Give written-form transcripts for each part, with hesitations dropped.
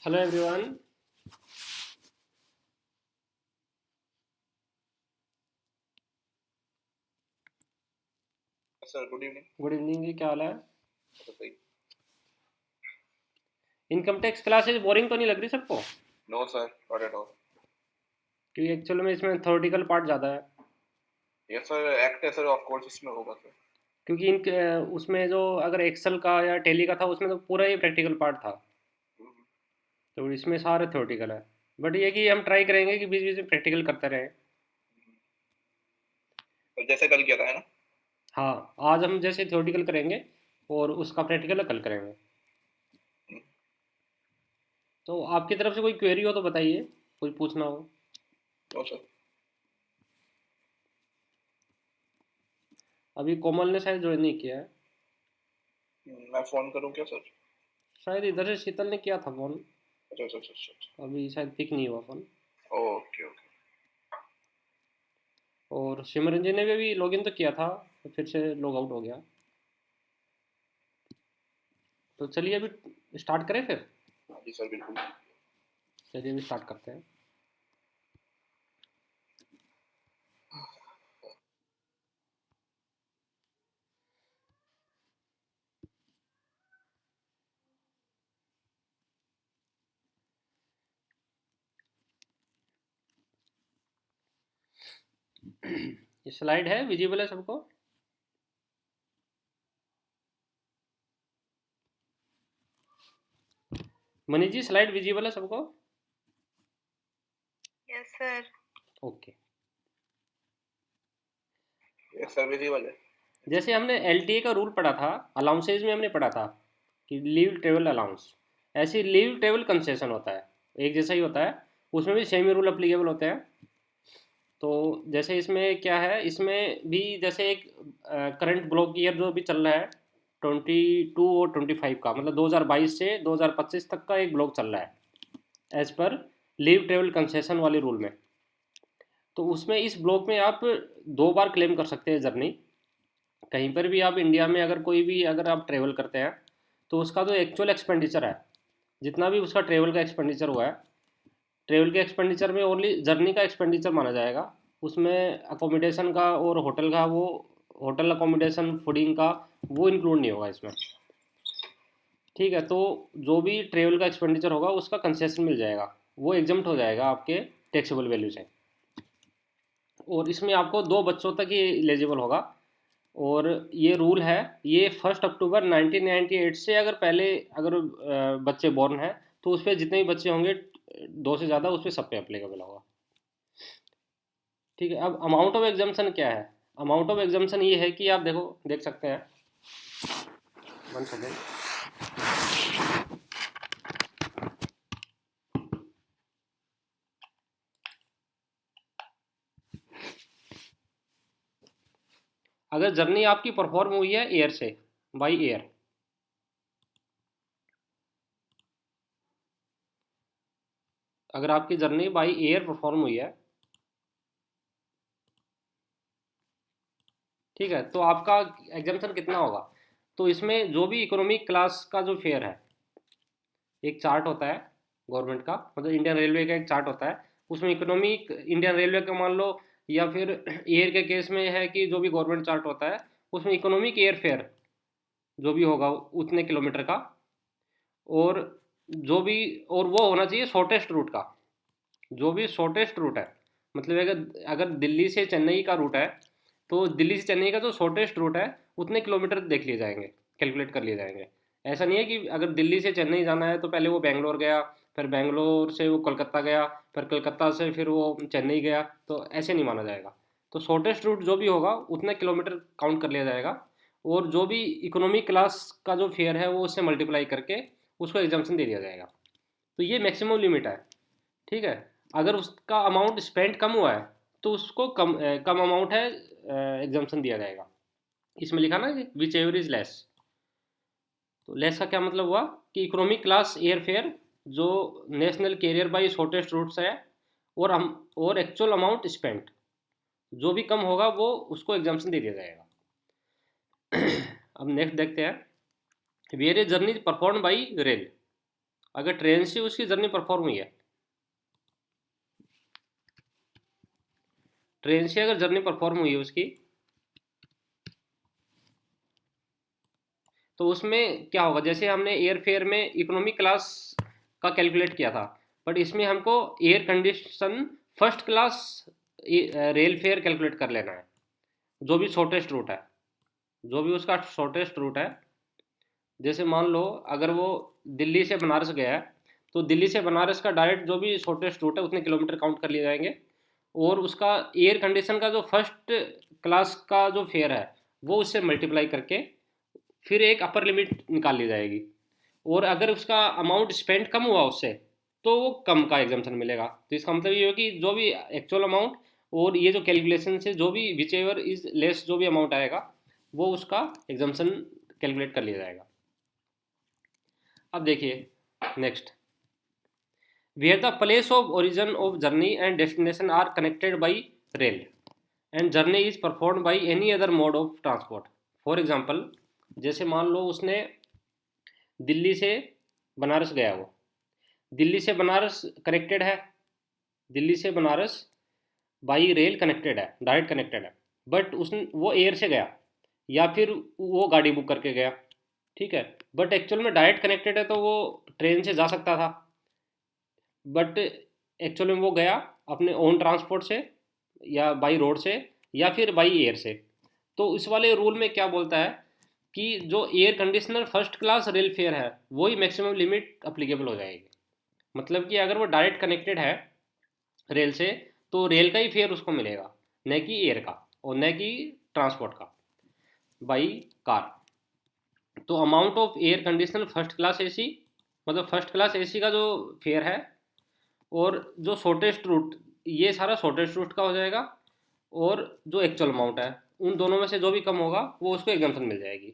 Hello everyone. Sir good evening. Good evening ji, क्या हाल है? तो भाई इनकम टैक्स क्लासेस बोरिंग तो नहीं लग रही सबको? No sir, not at all. क्योंकि एक्चुअल में इसमें थ्योरेटिकल पार्ट ज़्यादा है। यस सर, एक्ट है सर, ऑफ कोर्स इसमें होगा सर। क्योंकि उसमें जो अगर एक्सेल का या टेली का था उसमें तो पूरा ही प्रैक्टिकल पार्ट था। तो इसमें सारे थ्योरेटिकल है। बट ये कि हम ट्राई करेंगे कि बीच बीच में प्रैक्टिकल करते रहें। तो जैसे कल किया था है ना। हाँ, आज हम जैसे थ्योरेटिकल करेंगे और उसका प्रैक्टिकल कल करेंगे। तो आपकी तरफ से कोई क्वेरी हो तो बताइए, कोई पूछना हो। No sir. अभी कोमल ने शायद ज्वाइन नहीं किया है। मैं फोन करूँ क्या सर? शायद इधर से शीतल ने किया था फोन। अच्छा अच्छा अच्छा अच्छा। अभी शायद पिक नहीं हुआ फोन। Okay okay. और सिमरन जी ने भी लॉगिन तो किया था, तो फिर से लॉग आउट हो गया। तो चलिए अभी स्टार्ट करें फिर। हाँ जी सर, बिल्कुल। चलिए अभी स्टार्ट करते हैं। ये स्लाइड है, विजिबल है सबको? मनीष जी, स्लाइड विजिबल है सबको? Yes sir. Okay. Yes sir, visible है। जैसे हमने एलटीए का रूल पढ़ा था, अलाउंसेज में हमने पढ़ा था कि लीव ट्रेवल अलाउंस, ऐसे लीव ट्रेवल कंसेशन होता है, एक जैसा ही होता है। उसमें भी सेम ही रूल अप्लीकेबल होते हैं। तो जैसे इसमें क्या है, इसमें भी जैसे एक करंट ब्लॉक ईयर जो भी चल रहा है, 22 और 25 का, मतलब 2022 से 2025 तक का एक ब्लॉक चल रहा है as per leave travel concession वाले रूल में। तो उसमें इस ब्लॉक में आप 2 बार क्लेम कर सकते हैं जर्नी। कहीं पर भी आप इंडिया में अगर कोई भी अगर आप ट्रेवल करते हैं, तो उसका जो एक्चुअल एक्सपेंडिचर है, जितना भी उसका ट्रेवल का एक्सपेंडिचर हुआ है, ट्रेवल के एक्सपेंडिचर में ओनली जर्नी का एक्सपेंडिचर माना जाएगा। उसमें अकोमोडेशन का और होटल का, वो होटल अकोमोडेशन फूडिंग का वो इंक्लूड नहीं होगा इसमें। ठीक है, तो जो भी ट्रेवल का एक्सपेंडिचर होगा उसका कंसेशन मिल जाएगा, वो एग्जम्प्ट हो जाएगा आपके टैक्सेबल वैल्यू से। और इसमें आपको 2 बच्चों तक ही एलिजिबल होगा। और ये रूल है, ये 1 अक्टूबर 1998 से अगर पहले अगर बच्चे बॉर्न हैं, तो उस पर जितने भी बच्चे होंगे, 2 से ज़्यादा, उस पर सब पे अप्लीकेबल होगा। ठीक है, अब अमाउंट ऑफ एग्जाम्शन क्या है? अमाउंट ऑफ एग्जाम्शन ये है कि आप देखो, देख सकते हैं। 1 सेकेंड। अगर जर्नी आपकी परफॉर्म हुई है एयर से, बाई एयर, अगर आपकी जर्नी बाई एयर परफॉर्म हुई है, ठीक है, तो आपका एग्जाम्शन कितना होगा? तो इसमें जो भी इकोनॉमिक क्लास का जो फेयर है, एक चार्ट होता है गवर्नमेंट का, मतलब इंडियन रेलवे का एक चार्ट होता है। उसमें इकोनॉमिक इंडियन रेलवे का मान लो, या फिर एयर के केस में है कि जो भी गवर्नमेंट चार्ट होता है, उसमें इकोनॉमिक एयर फेयर जो भी होगा उतने किलोमीटर का। और जो भी, और वो होना चाहिए शॉर्टेस्ट रूट का, जो भी शॉर्टेस्ट रूट है। मतलब अगर अगर दिल्ली से चेन्नई का रूट है, तो दिल्ली से चेन्नई का जो शॉर्टेस्ट रूट है, उतने किलोमीटर देख लिए जाएंगे, कैलकुलेट कर लिए जाएंगे। ऐसा नहीं है कि अगर दिल्ली से चेन्नई जाना है तो पहले वो बेंगलोर गया, फिर बेंगलोर से वो कोलकाता गया, फिर कोलकाता से फिर वो चेन्नई गया, तो ऐसे नहीं माना जाएगा। तो शॉर्टेस्ट रूट जो भी होगा उतने किलोमीटर काउंट कर लिया जाएगा। और जो भी इकोनॉमिक क्लास का जो फेयर है वो उससे मल्टीप्लाई करके उसको एग्जाम्शन दे दिया जाएगा। तो ये मैक्सिमम लिमिट है। ठीक है, अगर उसका अमाउंट स्पेंड कम हुआ है, तो उसको कम अमाउंट है एग्जाम्शन दिया जाएगा। इसमें लिखा ना कि विच एवर इज लेस। तो लेस का क्या मतलब हुआ कि इकोनॉमिक क्लास एयर फेयर जो national carrier by shortest routes है, और हम, और एक्चुअल अमाउंट स्पेंड जो भी कम होगा वो उसको एग्जाम्शन दे दिया जाएगा। अब नेक्स्ट देखते हैं, where is journey perform by rail. अगर ट्रेन से उसकी जर्नी परफॉर्म हुई है, ट्रेन से अगर जर्नी परफॉर्म हुई है उसकी, तो उसमें क्या होगा, जैसे हमने एयर फेयर में इकोनॉमी क्लास का कैलकुलेट किया था, बट इसमें हमको air condition first class rail fair calculate कर लेना है, जो भी शॉर्टेस्ट रूट है, जो भी उसका शॉर्टेस्ट रूट है। जैसे मान लो अगर वो दिल्ली से बनारस गया है, तो दिल्ली से बनारस का डायरेक्ट जो भी शॉर्टेस्ट रूट है उतने किलोमीटर काउंट कर लिए जाएंगे, और उसका एयर कंडीशन का जो फर्स्ट क्लास का जो फेयर है वो उससे मल्टीप्लाई करके फिर एक अपर लिमिट निकाल ली जाएगी, और अगर उसका अमाउंट स्पेंड कम हुआ उससे, तो वो कम का एग्जाम्पन मिलेगा। तो इसका मतलब ये हो कि जो भी एक्चुअल अमाउंट और ये जो कैलकुलेशन से जो भी विच एवर इज लेस जो भी अमाउंट आएगा वो उसका एग्जाम्पन कैलकुलेट कर लिया जाएगा। अब देखिए next, where the place of origin of journey and destination are connected by rail and journey is perform by any other mode of transport. For example, जैसे मान लो उसने दिल्ली से बनारस गया, वो दिल्ली से बनारस कनेक्टेड है, दिल्ली से बनारस बाई रेल कनेक्टेड है, डायरेक्ट कनेक्टेड है, बट उसने वो एयर से गया या फिर वो गाड़ी बुक करके गया, ठीक है, बट एक्चुअल में डायरेक्ट कनेक्टेड है तो वो ट्रेन से जा सकता था, बट एक्चुअल में वो गया अपने ओन ट्रांसपोर्ट से या बाई रोड से या फिर बाई एयर से। तो इस वाले रूल में क्या बोलता है कि जो air conditioner first class rail fair है वही मैक्सिमम लिमिट अप्लीकेबल हो जाएगी। मतलब कि अगर वो डायरेक्ट कनेक्टेड है रेल से, तो रेल का ही फेयर उसको मिलेगा, न कि एयर का और न कि ट्रांसपोर्ट का बाई कार। तो amount of air conditioner first class AC, मतलब फर्स्ट क्लास एसी का जो फेयर है, और जो शॉर्टेस्ट रूट, ये सारा शॉर्टेस्ट रूट का हो जाएगा, और जो एक्चुअल अमाउंट है उन दोनों में से जो भी कम होगा वो उसको एग्जाम्पशन मिल जाएगी।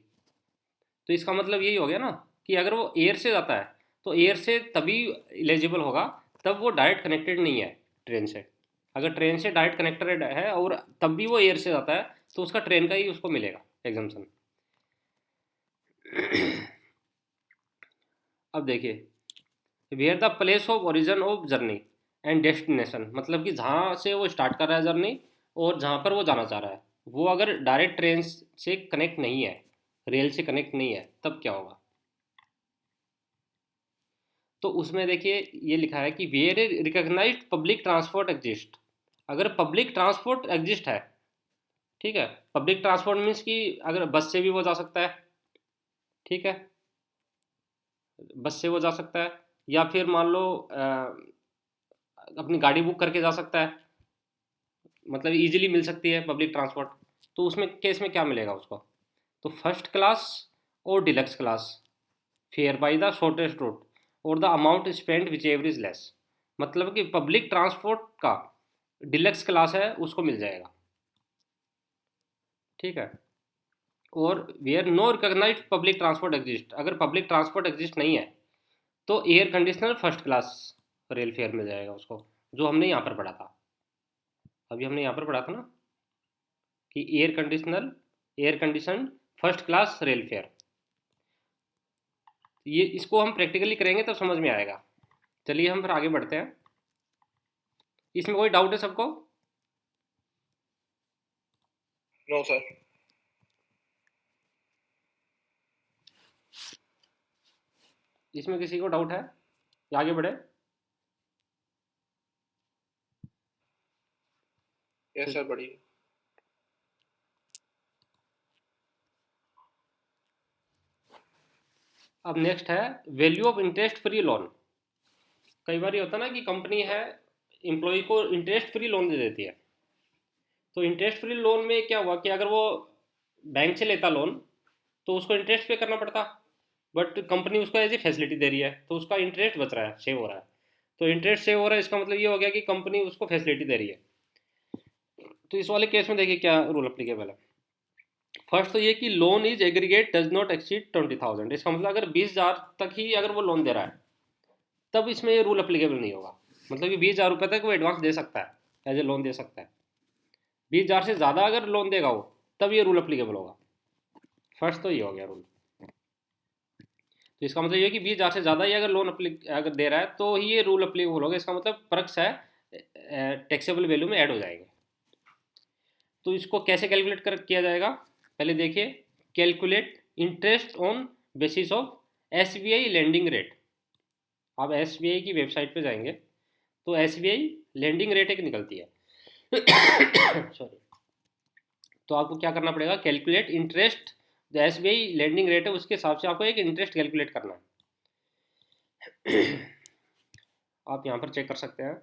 तो इसका मतलब यही हो गया ना कि अगर वो एयर से जाता है तो एयर से तभी एलिजिबल होगा तब वो डायरेक्ट कनेक्टेड नहीं है ट्रेन से। अगर ट्रेन से डायरेक्ट कनेक्टेड है और तब भी वो एयर से जाता है तो उसका ट्रेन का ही उसको मिलेगा एग्जाम्पशन। अब देखिए, where the place of origin of journey and destination, मतलब कि जहाँ से वो स्टार्ट कर रहा है जर्नी और जहाँ पर वो जाना चाह रहा है, वो अगर डायरेक्ट ट्रेन से कनेक्ट नहीं है, रेल से कनेक्ट नहीं है, तब क्या होगा। तो उसमें देखिए ये लिखा है कि where recognised public transport exist. अगर पब्लिक ट्रांसपोर्ट एग्जिस्ट है, ठीक है, पब्लिक ट्रांसपोर्ट मीन्स कि अगर बस से भी वो जा सकता है, ठीक है, बस से वो जा सकता है, या फिर मान लो अपनी गाड़ी बुक करके जा सकता है, मतलब इजीली मिल सकती है पब्लिक ट्रांसपोर्ट। तो उसमें केस में क्या मिलेगा उसको, तो फर्स्ट क्लास और deluxe class fare by the shortest route और the amount spend whichever is less. मतलब कि पब्लिक ट्रांसपोर्ट का डिलक्स क्लास है उसको मिल जाएगा, ठीक है, और where no recognised public transport exist, अगर पब्लिक ट्रांसपोर्ट एग्जिस्ट नहीं है तो air conditioner first class rail fare मिल जाएगा उसको, जो हमने यहाँ पर पढ़ा था, अभी हमने यहाँ पर पढ़ा था ना कि air condition first class rail fair. ये इसको हम प्रैक्टिकली करेंगे तब समझ में आएगा। चलिए हम फिर आगे बढ़ते हैं। इसमें कोई डाउट है सबको? No sir. इसमें किसी को डाउट है या आगे बढ़े? यस सर, बढ़िया। अब नेक्स्ट है value of interest free loan. कई बार ये होता है ना कि कंपनी है एम्प्लॉय को इंटरेस्ट फ्री लोन दे देती है। तो इंटरेस्ट फ्री लोन में क्या हुआ कि अगर वो बैंक से लेता लोन तो उसको इंटरेस्ट पे करना पड़ता, बट कंपनी उसको एज ए फैसिलिटी दे रही है तो उसका इंटरेस्ट बच रहा है, सेव हो रहा है। तो इंटरेस्ट सेव हो रहा है, इसका मतलब ये हो गया कि कंपनी उसको फैसिलिटी दे रही है। तो इस वाले केस में देखिए क्या रूल अप्लीकेबल है। फर्स्ट तो ये कि loan is aggregate does not exceed 20,000। इसका मतलब अगर 20,000 तक ही अगर वो लोन दे रहा है तब इसमें ये रूल अप्लीकेबल नहीं होगा। मतलब कि 20,000 रुपये तक वो एडवांस दे सकता है, एज ए लोन दे सकता है। 20,000 से ज़्यादा अगर लोन देगा वो तब ये रूल अप्लीकेबल होगा। फर्स्ट तो ये हो गया रूल। तो इसका मतलब ये है कि 20,000 से ज़्यादा ही अगर लोन अगर दे रहा है तो ही ये रूल अप्लीकेबल होगा। इसका मतलब परक्स है टैक्सेबल वैल्यू में ऐड हो जाएंगे। तो इसको कैसे कैलकुलेट कर किया जाएगा, पहले देखिए। Calculate interest on basis of SBI lending rate. आप SBI की वेबसाइट पे जाएंगे तो SBI लेंडिंग रेट एक निकलती है सॉरी। तो आपको क्या करना पड़ेगा, कैलकुलेट इंटरेस्ट, जो SBI लेंडिंग रेट है उसके हिसाब से आपको एक इंटरेस्ट कैलकुलेट करना है आप यहाँ पर चेक कर सकते हैं।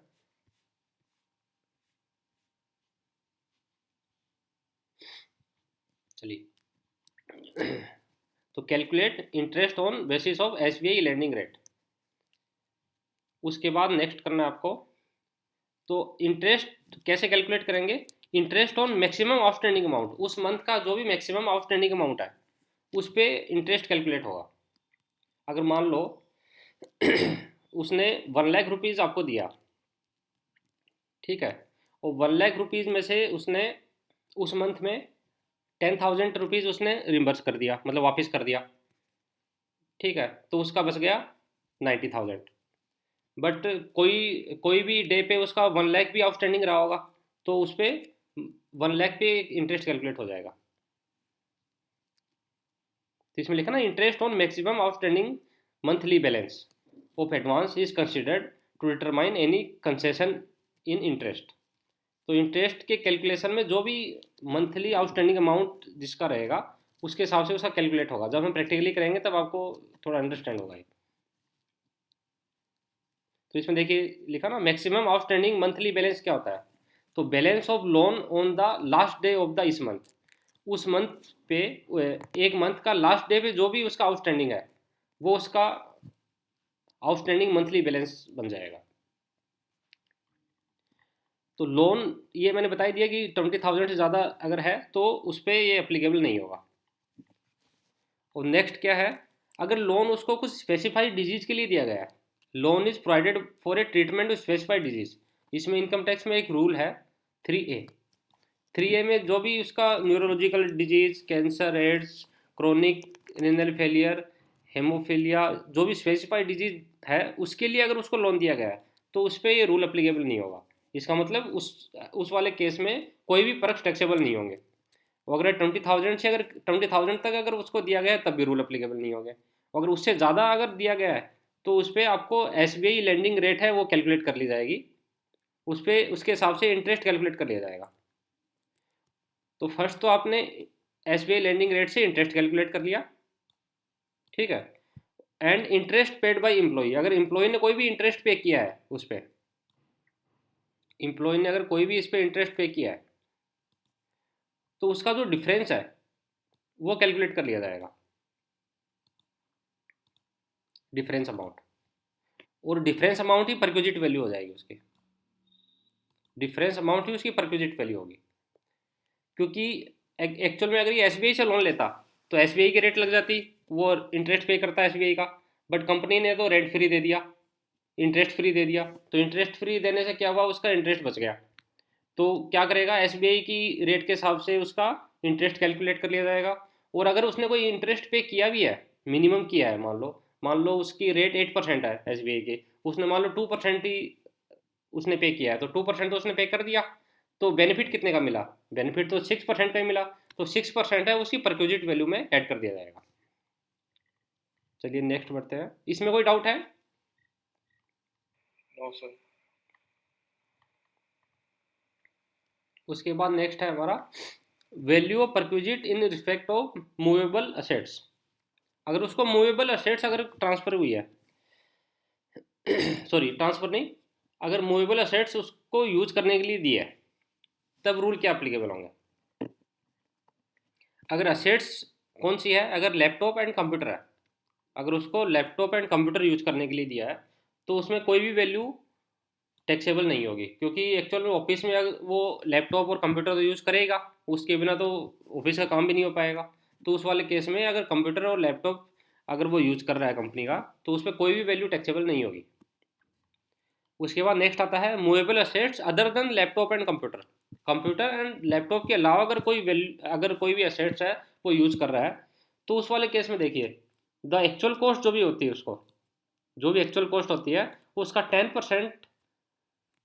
चलिए तो calculate interest on basis of SBI lending rate. उसके बाद नेक्स्ट करना है आपको। तो इंटरेस्ट कैसे कैलकुलेट करेंगे, interest on maximum outstanding amount, उस मंथ का जो भी मैक्सिमम आउटस्टैंडिंग अमाउंट है उस पर इंटरेस्ट कैलकुलेट होगा। अगर मान लो उसने 1,00,000 रुपीज़ आपको दिया, ठीक है, और 1,00,000 रुपीज़ में से उसने उस मंथ में 10,000 रुपीज़ उसने रिम्बर्स कर दिया, मतलब वापस कर दिया, ठीक है, तो उसका बच गया 90,000। बट कोई कोई भी डे पे उसका 1,00,000 भी आउटस्टैंडिंग रहा होगा तो उस पर 1,00,000 पे इंटरेस्ट कैलकुलेट हो जाएगा। तो इसमें लिखा ना, interest on maximum outstanding monthly balance of advance is considered to determine any concession in interest. तो इंटरेस्ट के कैलकुलेशन में जो भी मंथली आउटस्टैंडिंग अमाउंट जिसका रहेगा उसके हिसाब से उसका कैलकुलेट होगा। जब हम प्रैक्टिकली करेंगे तब आपको थोड़ा अंडरस्टैंड होगा। तो इसमें देखिए लिखा ना, मैक्सिमम आउटस्टैंडिंग मंथली बैलेंस क्या होता है, तो balance of loan on the last day of the इस मंथ, उस मंथ पे एक मंथ का लास्ट डे पे जो भी उसका आउटस्टैंडिंग है वो उसका आउटस्टैंडिंग मंथली बैलेंस बन जाएगा। तो लोन ये मैंने बता दिया कि 20,000 से ज़्यादा अगर है तो उस पर ये अप्लीकेबल नहीं होगा। और नेक्स्ट क्या है, अगर लोन उसको कुछ स्पेसिफाइड डिजीज के लिए दिया गया है, loan is provided for a treatment of specified disease. इसमें इनकम टैक्स में एक रूल है 3A। 3A में जो भी उसका neurological disease, cancer, AIDS, chronic renal failure, haemophilia, जो भी स्पेसिफाइड डिजीज है उसके लिए अगर उसको लोन दिया गया है तो उस पर ये रूल अप्लीकेबल नहीं होगा। इसका मतलब उस वाले केस में कोई भी परक्स टैक्सेबल नहीं होंगे। वो अगर 20,000 से अगर 20,000 तक अगर उसको दिया गया है तब भी रूल अप्लीकेबल नहीं होंगे। अगर उससे ज़्यादा अगर दिया गया है तो उस पर आपको SBI लेंडिंग रेट है वो कैलकुलेट कर ली जाएगी, उस पर उसके हिसाब से इंटरेस्ट कैलकुलेट कर लिया जाएगा। तो फर्स्ट तो आपने SBI लेंडिंग रेट से इंटरेस्ट कैलकुलेट कर लिया, ठीक है। And interest paid by employee, अगर एम्प्लॉय ने कोई भी इंटरेस्ट पे किया है उस पर, एम्प्लॉय ने अगर कोई भी इस पर इंटरेस्ट पे किया है तो उसका जो डिफरेंस है वो कैलकुलेट कर लिया जाएगा, डिफरेंस अमाउंट। और डिफरेंस अमाउंट ही परक्विजिट वैल्यू हो जाएगी उसकी, डिफरेंस अमाउंट ही उसकी परक्विजिट वैल्यू होगी। क्योंकि एक्चुअल में अगर ये SBI से लोन लेता तो SBI की रेट लग जाती, वो इंटरेस्ट पे करता है SBI का, बट कंपनी ने तो रेंट फ्री दे दिया, इंटरेस्ट फ्री दे दिया। तो इंटरेस्ट फ्री देने से क्या हुआ, उसका इंटरेस्ट बच गया। तो क्या करेगा, SBI की रेट के हिसाब से उसका इंटरेस्ट कैलकुलेट कर लिया जाएगा। और अगर उसने कोई इंटरेस्ट पे किया भी है, मिनिमम किया है, मान लो उसकी रेट 8% है SBI की, उसने मान लो 2% ही उसने पे किया है, तो 2% तो उसने पे कर दिया। तो बेनिफिट कितने का मिला, बेनिफिट तो 6% का ही मिला। तो 6% है उसकी परक्विजिट वैल्यू में ऐड कर दिया जाएगा। चलिए नेक्स्ट बढ़ते हैं, इसमें कोई डाउट है? No sir. उसके बाद नेक्स्ट है हमारा value of perquisite in respect of movable assets. अगर उसको मूवेबल असेट्स अगर ट्रांसफर हुई है सॉरी ट्रांसफर नहीं, अगर मूवेबल असेट्स उसको यूज करने के लिए दिए है तब रूल क्या अप्लीकेबल होंगे। अगर असेट्स कौन सी है, अगर लैपटॉप एंड कंप्यूटर है, अगर उसको लैपटॉप एंड कंप्यूटर यूज करने के लिए दिया है तो उसमें कोई भी वैल्यू टैक्सेबल नहीं होगी। क्योंकि एक्चुअल में ऑफिस में अगर वो लैपटॉप और कंप्यूटर तो यूज़ करेगा, उसके बिना तो ऑफिस का काम भी नहीं हो पाएगा। तो उस वाले केस में अगर कंप्यूटर और लैपटॉप अगर वो यूज कर रहा है कंपनी का तो उसमें कोई भी वैल्यू टैक्सेबल नहीं होगी। उसके बाद नेक्स्ट आता है movable assets other than laptop and computer. Computer and laptop के अलावा अगर कोई वैल्यू, अगर कोई भी असेट्स है वो यूज कर रहा है तो उस वाले केस में देखिए द एक्चुअल कॉस्ट जो भी होती है उसको, जो भी एक्चुअल कॉस्ट होती है उसका 10%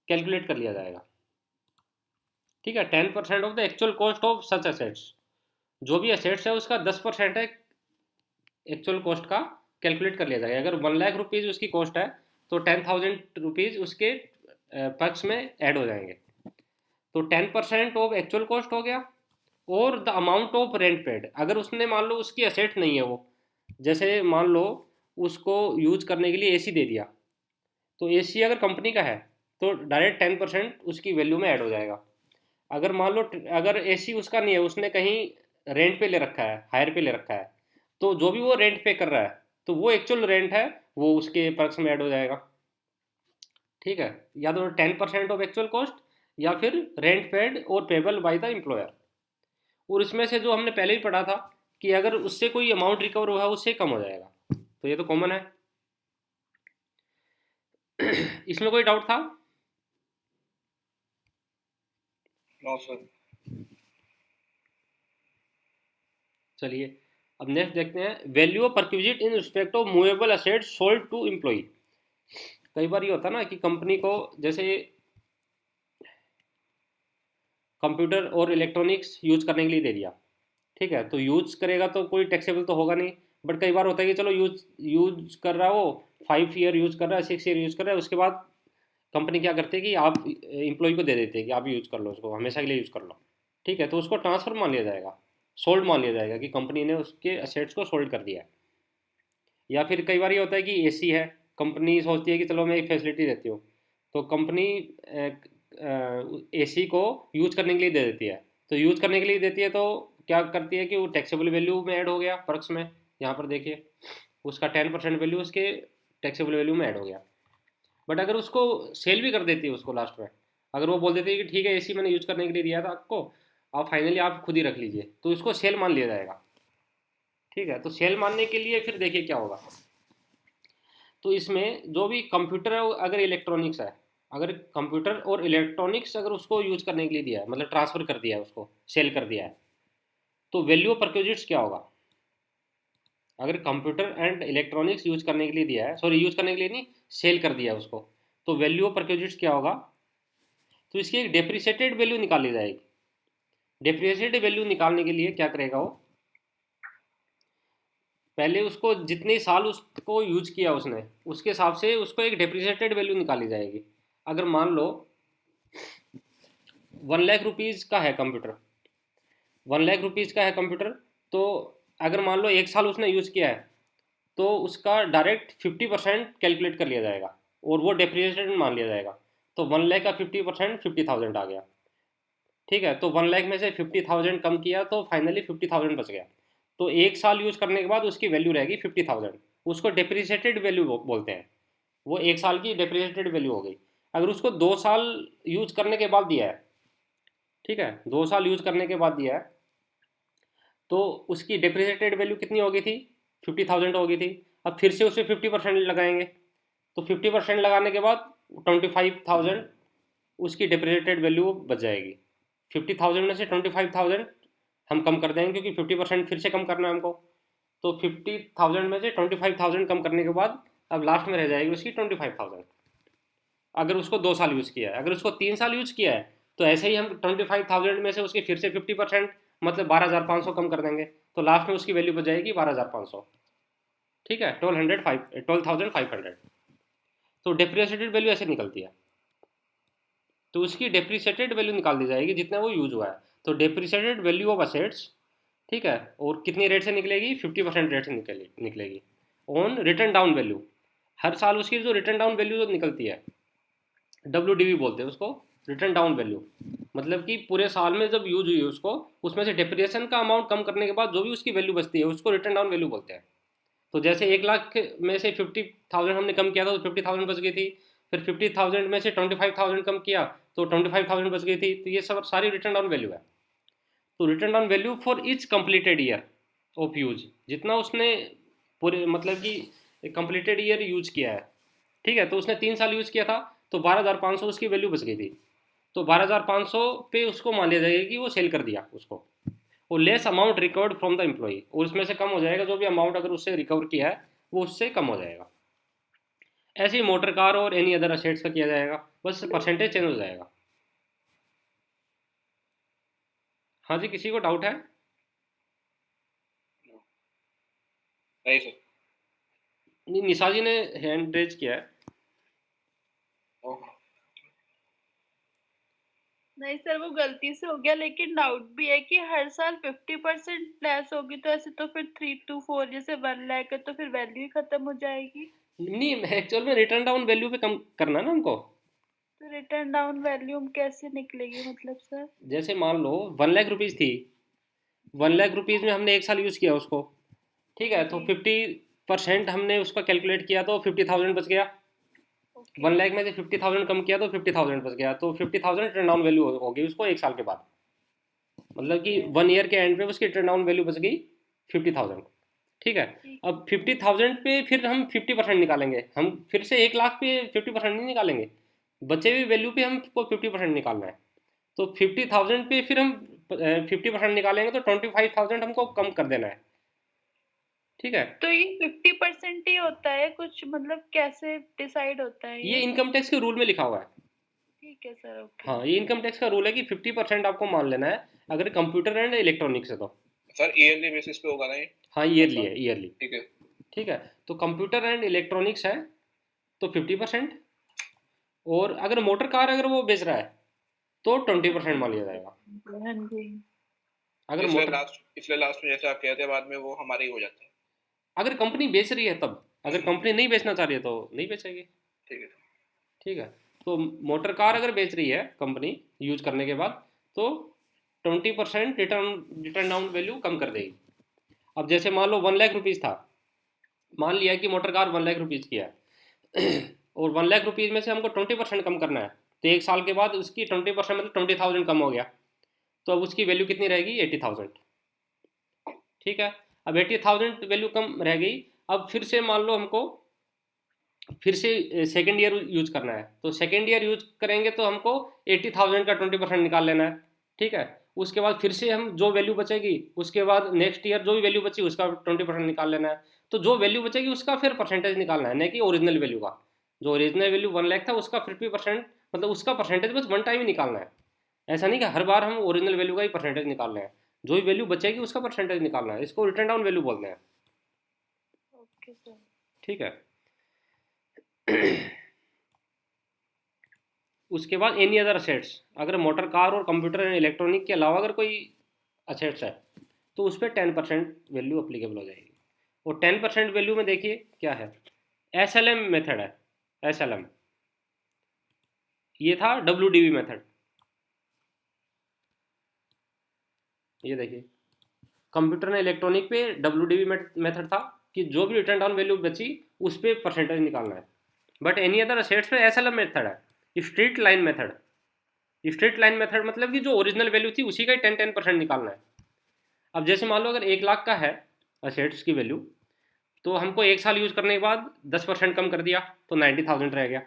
कैलकुलेट कर लिया जाएगा। ठीक है, 10% of the actual cost of such assets, जो भी एसेट्स है उसका 10% है एक्चुअल कॉस्ट का, कैलकुलेट कर लिया जाएगा। अगर 1 लाख रुपीज़ उसकी कॉस्ट है तो 10,000 रुपीज़ उसके पक्ष में ऐड हो जाएंगे। तो 10% ऑफ एक्चुअल कॉस्ट हो गया। और the amount of rent paid, अगर उसने मान लो उसकी एसेट नहीं है वो, जैसे मान लो उसको यूज करने के लिए एसी दे दिया, तो एसी अगर कंपनी का है तो डायरेक्ट 10% उसकी वैल्यू में ऐड हो जाएगा। अगर मान लो अगर एसी उसका नहीं है, उसने कहीं रेंट पे ले रखा है, हायर पे ले रखा है, तो जो भी वो रेंट पे कर रहा है तो वो एक्चुअल रेंट है वो उसके पर्क्स में ऐड हो जाएगा। ठीक है, या तो 10% ऑफ एक्चुअल कॉस्ट या फिर रेंट पेड और पेबल बाय द एम्प्लॉयर। और इसमें से जो हमने पहले ही पढ़ा था कि अगर उससे कोई अमाउंट रिकवर हुआ है उससे कम हो जाएगा, तो ये तो कॉमन है। इसमें कोई डाउट था? No sir. चलिए अब नेक्स्ट देखते हैं, value of perquisite in respect of movable assets sold to employ. कई बार ये होता है ना कि कंपनी को जैसे कंप्यूटर और इलेक्ट्रॉनिक्स यूज करने के लिए दे दिया, ठीक है, तो यूज करेगा तो कोई टैक्सेबल तो होगा नहीं। बट कई बार होता है कि चलो यूज यूज कर रहा हो, 5 ईयर यूज कर रहा है, 6 ईयर यूज कर रहा है, उसके बाद कंपनी क्या करती है कि आप एम्प्लॉय को दे देते हैं कि आप यूज कर लो, उसको हमेशा के लिए यूज कर लो। ठीक है, तो उसको ट्रांसफर मान लिया जाएगा, सोल्ड मान लिया जाएगा कि कंपनी ने उसके असेट्स को सोल्ड कर दिया है। या फिर कई बार ये होता है कि एसी है, कंपनी सोचती है कि चलो मैं एक फैसिलिटी देती हूँ, तो कंपनी एसी को यूज करने के लिए दे देती है। तो यूज करने के लिए देती है तो क्या करती है कि वो टैक्सेबल वैल्यू में ऐड हो गया पर्क्स में, यहाँ पर देखिए उसका 10% वैल्यू उसके टैक्सेबल वैल्यू में ऐड हो गया। बट अगर उसको सेल भी कर देती है उसको लास्ट में, अगर वो बोल देती है कि ठीक है एसी मैंने यूज करने के लिए दिया था आपको, आप फाइनली आप खुद ही रख लीजिए, तो उसको सेल मान लिया जाएगा। ठीक है, तो सेल मानने के लिए फिर देखिए क्या होगा। तो इसमें जो भी कंप्यूटर अगर इलेक्ट्रॉनिक्स है, अगर कंप्यूटर और इलेक्ट्रॉनिक्स अगर उसको यूज करने के लिए दिया है, मतलब ट्रांसफर कर दिया है उसको, सेल कर दिया है, तो वैल्यू ऑफ परक्विजिट्स क्या होगा। अगर कंप्यूटर एंड इलेक्ट्रॉनिक्स यूज करने के लिए दिया है, सॉरी यूज करने के लिए नहीं, सेल कर दिया है उसको, तो वैल्यू ऑफ परक्विजिट्स क्या होगा। तो इसकी एक डेप्रिसिएटेड वैल्यू निकाली जाएगी। डेप्रिसिएटेड वैल्यू निकालने के लिए क्या करेगा वो, पहले उसको जितने साल उसको यूज किया उसने, उसके हिसाब से उसको एक डेप्रिसिएटेड वैल्यू निकाली जाएगी। अगर मान लो 1 लाख रुपीज़ का है कंप्यूटर, 1 लाख रुपीज़ का है कंप्यूटर, तो अगर मान लो 1 साल उसने यूज किया है, तो उसका डायरेक्ट 50% कैलकुलेट कर लिया जाएगा और वो डेप्रिसिएटेड मान लिया जाएगा। तो 1 लाख का 50% 50,000 आ गया। ठीक है, तो 1 लाख में से 50,000 कम किया तो फाइनली 50,000 बच गया। तो 1 साल यूज करने के बाद उसकी वैल्यू रहेगी 50,000, उसको डेप्रिसिएटेड वैल्यू बोलते हैं। वो 1 साल की डेप्रिसिएटेड वैल्यू हो गई। अगर उसको 2 साल यूज करने के बाद दिया है, ठीक है, 2 साल यूज करने के बाद दिया है, तो उसकी डेप्रिसिएटेड वैल्यू कितनी हो गई थी, 50,000 हो गई थी। अब फिर से उसमें 50% लगाएंगे, तो 50% लगाने के बाद 25,000 उसकी डेप्रिसिएटेड वैल्यू बच जाएगी। 50,000 में से 25,000 हम कम कर देंगे क्योंकि 50% फिर से कम करना है हमको। तो 50,000 में से 25,000 कम करने के बाद अब लास्ट में रह जाएगी उसकी 25,000। अगर उसको 2 साल यूज़ किया है, अगर उसको 3 साल यूज़ किया है, तो ऐसे ही हम 25,000 में से उसके फिर से 50% मतलब 12,500 कम कर देंगे, तो लास्ट में उसकी वैल्यू बच जाएगी 12,500। ठीक है, 12,500। तो डेप्रिसिएटेड वैल्यू ऐसे निकलती है। तो उसकी डेप्रिसिएटेड वैल्यू निकाल दी जाएगी जितना वो यूज हुआ है। तो डेप्रिसिएटेड वैल्यू ऑफ असेट्स, ठीक है, और कितनी रेट से निकलेगी, 50% रेट से निकलेगी ऑन रिटर्न डाउन वैल्यू। हर साल उसकी जो रिटर्न डाउन वैल्यू जो निकलती है, WDV बोलते हैं उसको, रिटर्न डाउन वैल्यू, मतलब कि पूरे साल में जब यूज हुई है उसको, उसमें से डिप्रिसिएशन का अमाउंट कम करने के बाद जो भी उसकी वैल्यू बचती है उसको रिटर्न डाउन वैल्यू बोलते हैं। तो जैसे 1 लाख में से 50,000 हमने कम किया था तो 50,000 बच गई थी, फिर 50,000 में से 25,000 कम किया तो 25,000 बच गई थी। तो ये सब सारी रिटर्न डाउन वैल्यू है। तो return down value for each completed year of use, जितना उसने पूरे मतलब कि कंप्लीटेड ईयर यूज किया है, ठीक है, तो उसने 3 साल यूज किया था, तो 12,500 उसकी वैल्यू बच गई थी। तो 12,500 पे उसको मान लिया जाएगा कि वो सेल कर दिया उसको, और less amount recovered from the employee, और उसमें से कम हो जाएगा जो भी अमाउंट अगर उससे रिकवर किया है वो उससे कम हो जाएगा। ऐसे ही मोटर कार और एनी अदर असेट्स का किया जाएगा, बस परसेंटेज चेंज हो जाएगा। हाँ जी, किसी को डाउट है? नहीं सर। निशा जी ने हैंड रेज किया है। ओह, नहीं सर, वो गलती से हो गया, लेकिन डाउट भी है कि हर साल 50% लेस होगी, तो ऐसे तो फिर 3 to 4 जैसे 1 लाख है तो फिर वैल्यू ही खत्म हो जाएगी। नहीं, एक्चुअल में रिटर्न डाउन वैल्यू पे कम करना है ना हमको। तो रिटर्न डाउन वैल्यू कैसे निकलेगी मतलब सर? जैसे मान लो 1 लाख रुपीज़ थी, 1 लाख रुपीज़ में हमने एक साल यूज़ किया उसको, ठीक है, तो जी 50% हमने उसका कैलकुलेट किया तो 50,000 बच गया। ओके 1 लाख में से 50,000 कम किया तो 50,000 बच गया, तो 50,000 रिटर्न डाउन वैल्यू होगी उसको एक साल के बाद। मतलब कि 1 ईयर के एंड पे उसकी रिटर्न डाउन वैल्यू बच गई 50,000। ठीक है। ठीक। अब 50,000 पे फिर हम 50% निकालेंगे, हम फिर से 1 लाख पे 50% नहीं निकालेंगे, बचे हुए वैल्यू पे हमको 50% निकालना है। तो 50,000 पे फिर हम 50% निकालेंगे तो 25,000 हमको कम कर देना है। ठीक है। तो ये 50% ही होता है कुछ, मतलब कैसे डिसाइड होता है ये ये? इनकम टैक्स के रूल में लिखा हुआ है। ठीक है सर, ओके। हाँ, ये इनकम टैक्स का रूल है कि 50% आपको मान लेना है अगर कंप्यूटर एंड इलेक्ट्रॉनिक्स है तो। सर ईयरली बेसिस पे होगा ना ये? हाँ, हर ईयरली साल? है, ईयरली। ठीक है। ठीक है। तो कंप्यूटर एंड इलेक्ट्रॉनिक्स है तो 50%, और अगर मोटर कार अगर वो बेच रहा है तो 20% मान लिया जाएगा। हाँ जी। अगर इसलिए मोटर लास्ट में जैसे आप कहते हैं बाद में वो हमारे ही हो जाता है। अगर कंपनी बेच रही है तब, अगर कंपनी नहीं बेचना चाह रही है तो नहीं बेचेगी। ठीक है। ठीक है। तो मोटर कार अगर बेच रही है कंपनी यूज करने के बाद तो 20% रिटर्न रिटर्न डाउन वैल्यू कम कर देगी। अब जैसे मान लो 1 लाख रुपीज़ था, मान लिया कि मोटर कार 1 लाख रुपीज़ की है और 1 लाख रुपीज़ में से हमको 20% कम करना है, तो एक साल के बाद उसकी 20% मतलब 20,000 कम हो गया, तो अब उसकी वैल्यू कितनी रहेगी? 80,000। ठीक है। अब 80,000 वैल्यू कम रह गई। अब फिर से मान लो हमको फिर से सेकेंड ईयर यूज करना है, तो सेकेंड ईयर यूज करेंगे तो हमको 80,000 का 20% निकाल लेना है। ठीक है। उसके बाद फिर से हम जो वैल्यू बचेगी उसके बाद नेक्स्ट ईयर जो भी वैल्यू बची उसका 20% निकाल लेना है। तो जो वैल्यू बचेगी उसका फिर परसेंटेज निकालना है, नहीं कि ओरिजिनल वैल्यू का। जो ओरिजिनल वैल्यू 1 लाख था उसका 50%, मतलब उसका परसेंटेज बस वन टाइम ही निकालना है। ऐसा नहीं कि हर बार हम ओरिजिनल वैल्यू का ही परसेंटेज निकाल रहे हैं, जो भी वैल्यू बचेगी उसका परसेंटेज निकालना है। इसको रिटर्न डाउन वैल्यू बोलते हैं। Okay sir. ठीक है। उसके बाद एनी अदर असेट्स, अगर मोटर कार और कंप्यूटर एंड इलेक्ट्रॉनिक के अलावा अगर कोई असेट्स है तो उस पर 10% वैल्यू अप्लीकेबल हो जाएगी। और 10% वैल्यू में देखिए क्या है, SLM मेथड है। SLM, ये था WDV मेथड। ये देखिए कंप्यूटर एंड इलेक्ट्रॉनिक पे WDV मेथड था कि जो भी रिटर्न डाउन वैल्यू बची उस पर परसेंटेज निकालना है। बट एनी अदर असेट्स पे SLM मेथड है, straight line method. Straight line method मतलब कि जो ओरिजिनल वैल्यू थी उसी का ही 10% निकालना है। अब जैसे मान लो अगर 1 लाख का है असेट्स की वैल्यू, तो हमको एक साल यूज करने के बाद 10% कम कर दिया तो 90,000 रह गया।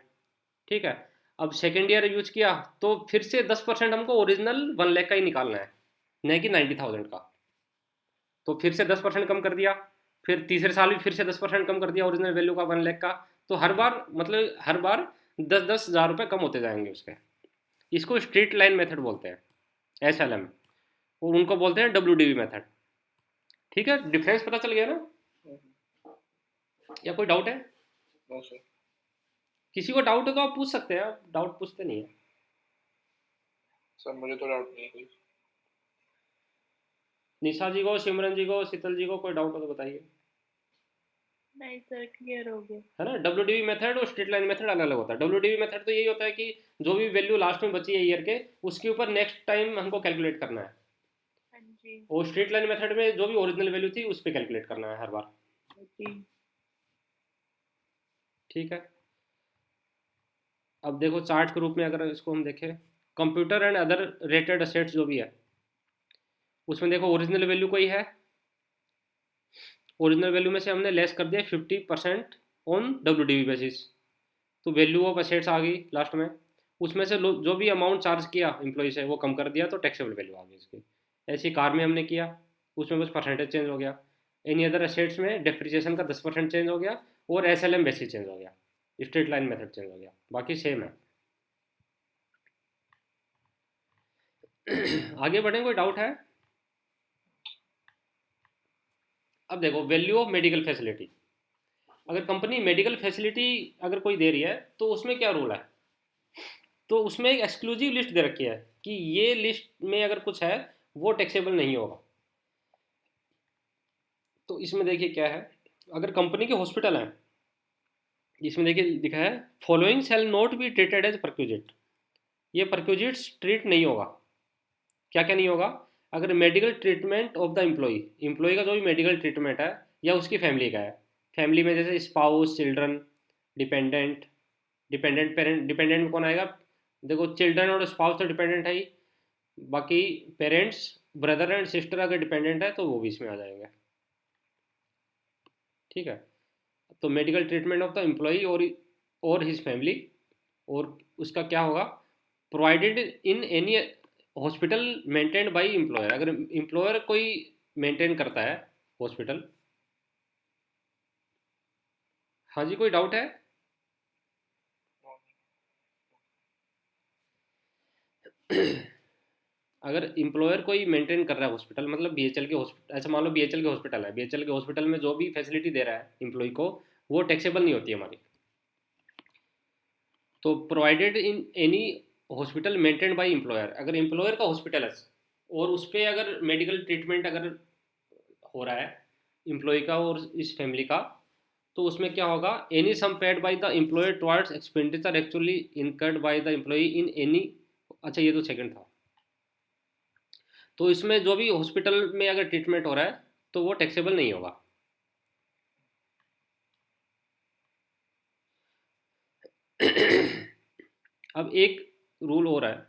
ठीक है। अब सेकेंड ईयर यूज किया तो फिर से 10% हमको ओरिजिनल 1 लाख का ही निकालना है, नहीं कि 90,000 का। तो फिर से 10% कम कर दिया, फिर तीसरे साल भी फिर से 10% कम कर दिया ओरिजिनल वैल्यू का 1 लाख का। तो हर बार मतलब हर बार 10,000 रुपये कम होते जाएंगे उसके। इसको स्ट्रेट लाइन मेथड बोलते हैं, SLM, और उनको बोलते हैं WDV मेथड। ठीक है, डिफरेंस पता चल गया ना? या कोई डाउट है? No sir. किसी को डाउट हो तो आप पूछ सकते हैं, आप डाउट पूछते नहीं है। सर मुझे तो डाउट नहीं है कोई। निशा जी को, सिमरन जी को, शीतल जी को कोई डाउट हो तो बताइए। नहीं सर, क्लियर हो गया। है ना, WDV मेथड और स्ट्रेट लाइन मेथड अलग अलग होता है। WDV मेथड तो यही होता है कि जो भी वैल्यू लास्ट में बची है ईयर के उसके ऊपर नेक्स्ट टाइम हमको कैलकुलेट करना है। हाँ जी। और स्ट्रेट लाइन मेथड में जो भी ओरिजिनल वैल्यू थी उस पर कैलकुलेट करना है हर बार। जी ठीक है। अब देखो चार्ट के रूप में अगर इसको हम देखें, computer and other rated assets जो भी है उसमें देखो ओरिजिनल वैल्यू कोई है, ओरिजिनल वैल्यू में से हमने लेस कर दिया 50% ऑन WDV बेसिस, तो वैल्यू ऑफ असेट्स आ गई लास्ट में। उसमें से जो भी अमाउंट चार्ज किया एम्प्लॉय से वो कम कर दिया तो टैक्सेबल वैल्यू आ गई इसकी। ऐसी कार में हमने किया, उसमें बस परसेंटेज चेंज हो गया। एनी अदर एसेट्स में डेप्रिसिएशन का 10% चेंज हो गया और SLM बेसिस चेंज हो गया, स्ट्रेट लाइन मेथड चेंज हो गया, बाकी सेम है। आगे बढ़ें, कोई डाउट है? अब देखो वैल्यू ऑफ मेडिकल फैसिलिटी। अगर कंपनी मेडिकल फैसिलिटी अगर कोई दे रही है तो उसमें क्या रूल है, तो उसमें एक एक्सक्लूसिव लिस्ट दे रखी है कि ये लिस्ट में अगर कुछ है वो टैक्सेबल नहीं होगा। तो इसमें देखिए क्या है, अगर कंपनी के हॉस्पिटल हैं, इसमें देखिए लिखा है following shall not be treated as perquisite. ये परक्यूजिट्स ट्रीट नहीं होगा। क्या क्या नहीं होगा, अगर medical treatment of the employee का जो भी मेडिकल ट्रीटमेंट है या उसकी फैमिली का है, फैमिली में जैसे spouse, children, dependent, dependent parent, dependent में कौन आएगा, देखो चिल्ड्रन और स्पाउस तो डिपेंडेंट है ही, बाकी पेरेंट्स, ब्रदर एंड सिस्टर अगर डिपेंडेंट है तो वो भी इसमें आ जाएंगे। ठीक है, तो medical treatment of the employ और हिज फैमिली, और उसका क्या होगा, provided in any hospital maintained by employer. अगर एम्प्लॉयर कोई मेंटेन करता है हॉस्पिटल। हाँ जी, कोई डाउट है? अगर एम्प्लॉयर कोई मेंटेन कर रहा है हॉस्पिटल, मतलब BHL के हॉस्पिटल, ऐसा मान लो BHL के हॉस्पिटल है, BHL के हॉस्पिटल में जो भी फैसिलिटी दे रहा है एम्प्लॉय को, वो टैक्सेबल नहीं होती हमारी। तो provided in any hospital maintained by employer, अगर एम्प्लॉयर का हॉस्पिटल है और उस पर अगर मेडिकल ट्रीटमेंट अगर हो रहा है एम्प्लॉय का और इस फैमिली का, तो उसमें क्या होगा, any sum paid by the employer towards expenditure actually incurred by the employ in any. अच्छा, ये तो सेकंड था। तो इसमें जो भी हॉस्पिटल में अगर ट्रीटमेंट हो रहा है तो वो टैक्सेबल नहीं होगा। अब एक रूल हो रहा है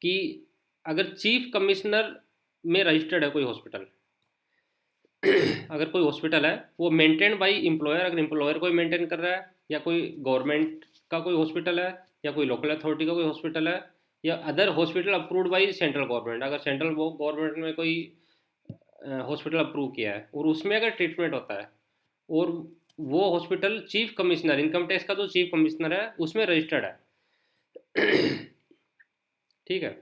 कि अगर चीफ कमिश्नर में रजिस्टर्ड है कोई हॉस्पिटल, अगर कोई हॉस्पिटल है वो मेंटेन बाय एम्प्लॉयर, अगर एम्प्लॉयर कोई मेंटेन कर रहा है, या कोई गवर्नमेंट का कोई हॉस्पिटल है, या कोई लोकल अथॉरिटी का कोई हॉस्पिटल है, या other hospital approved by central government, अगर सेंट्रल गवर्नमेंट में कोई हॉस्पिटल अप्रूव किया है और उसमें अगर ट्रीटमेंट होता है, और वो hospital chief commissioner, income tax का जो चीफ कमिश्नर है उसमें रजिस्टर्ड है। ठीक है,